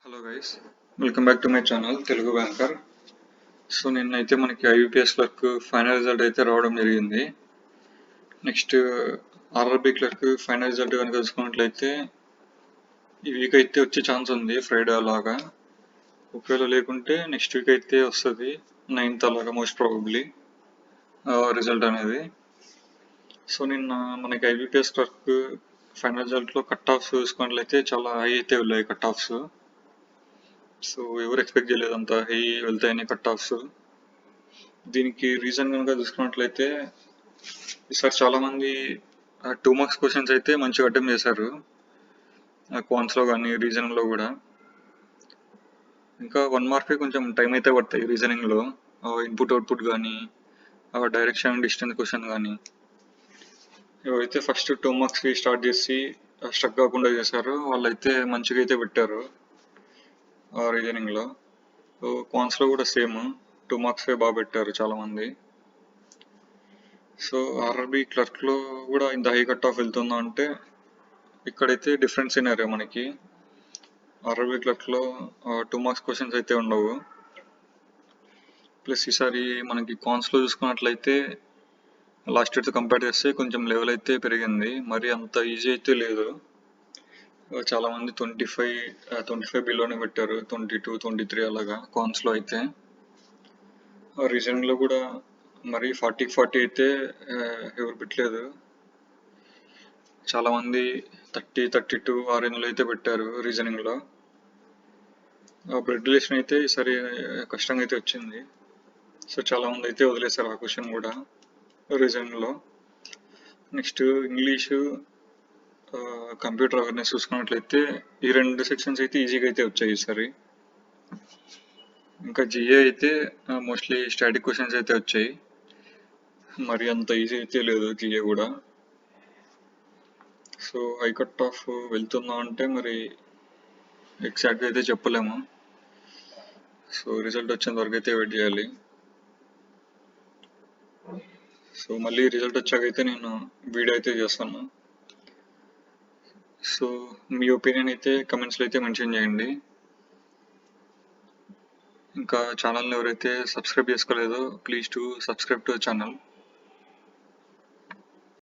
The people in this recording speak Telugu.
Hello guys, welcome back to my channel Telugu banker. So నిన్నైతే మనకి ఐబీపీఎస్ క్లర్క్ ఫైనల్ రిజల్ట్ అయితే రావడం జరిగింది. Next RRB clerk final result కనుక చూసుకున్నట్లయితే ఈ వీక్ అయితే వచ్చే ఛాన్స్ ఉంది, ఫ్రైడే అలాగా. ఒకవేళ లేకుంటే నెక్స్ట్ వీక్ అయితే వస్తుంది, 9th అలాగా మోస్ట్ ప్రాబబ్లీ రిజల్ట్ అనేది. సో నిన్న మనకి ఐబీపీఎస్ క్లర్క్ ఫైనల్ రిజల్ట్లో కట్ ఆఫ్స్ చూసుకున్నట్లయితే చాలా హై అయితే వెళ్ళాయి కట్ ఆఫ్స్. సో ఎవరు ఎక్స్పెక్ట్ చేయలేదు అంత హై వెళ్తాయని కట్ ఆఫ్స్. దీనికి రీజన్ కనుక చూసుకున్నట్లయితే ఈసారి చాలామంది 2 మార్క్స్ క్వశ్చన్స్ అయితే మంచిగా అటెంప్ట్ చేశారు, క్వాంట్స్లో కానీ రీజనింగ్లో కూడా. ఇంకా 1 మార్క్కి కొంచెం టైం అయితే పడతాయి రీజనింగ్లో, ఇన్పుట్ అవుట్పుట్ కానీ డైరెక్షన్ డిస్టెన్స్ క్వశ్చన్ కానీ. ఎవరైతే ఫస్ట్ 2 మార్క్స్కి స్టార్ట్ చేసి స్ట్రక్ కాకుండా చేశారో వాళ్ళైతే మంచిగా అయితే పెట్టారు రీజనింగ్లో. క్వాంట్స్లో కూడా సేమ్ 2 మార్క్స్కే బాగా పెట్టారు చాలామంది. సో ఆర్ఆర్బీ క్లర్క్లో కూడా ఇంత హై కట్ ఆఫ్ వెళ్తుందా అంటే ఇక్కడైతే డిఫరెంట్ సినారియో మనకి. ఆర్ఆర్బీ క్లర్క్లో 2 మార్క్స్ క్వశ్చన్స్ అయితే ఉండవు. ప్లస్ ఈసారి మనకి కాన్స్లో చూసుకున్నట్లయితే లాస్ట్ ఇయర్తో కంపేర్ చేస్తే కొంచెం లెవెల్ అయితే పెరిగింది, మరి అంత ఈజీ అయితే లేదు. చాలామంది 25 బిలోనే పెట్టారు, 22, 23 అలాగా కాన్స్లో అయితే. రీజనింగ్లో కూడా మరి 40 అయితే ఎవరు పెట్టలేదు, చాలామంది 30-32 ఆ రేంజ్లో అయితే పెట్టారు రీజనింగ్లో. బ్లడ్ రిలేషన్ అయితే ఈసారి కష్టంగా అయితే వచ్చింది. సో చాలామంది అయితే వదిలేశారు ఆ క్వశ్చన్ కూడా రీజనింగ్లో. నెక్స్ట్ ఇంగ్లీషు, కంప్యూటర్ అవేర్నెస్ చూసుకున్నట్లయితే ఈ 2 సెక్షన్స్ అయితే ఈజీగా అయితే వచ్చాయి ఈసారి. ఇంకా జిఏ అయితే మోస్ట్లీ స్టాటిక్ క్వశ్చన్స్ అయితే వచ్చాయి, మరి అంత ఈజీ అయితే లేదు జిఏ కూడా. సో హై కట్ ఆఫ్ వెళ్తుందా అంటే మరి ఎగ్జాక్ట్గా అయితే చెప్పలేము. సో రిజల్ట్ వచ్చేంత వరకు అయితే వెయిట్ చేయాలి. సో మళ్ళీ రిజల్ట్ వచ్చాకైతే నేను వీడియో అయితే చేస్తాను. సో మీ ఒపీనియన్ అయితే కమెంట్స్లో అయితే మెన్షన్ చేయండి. ఇంకా ఛానల్ని ఎవరైతే సబ్స్క్రైబ్ చేసుకోలేదో please to subscribe to channel.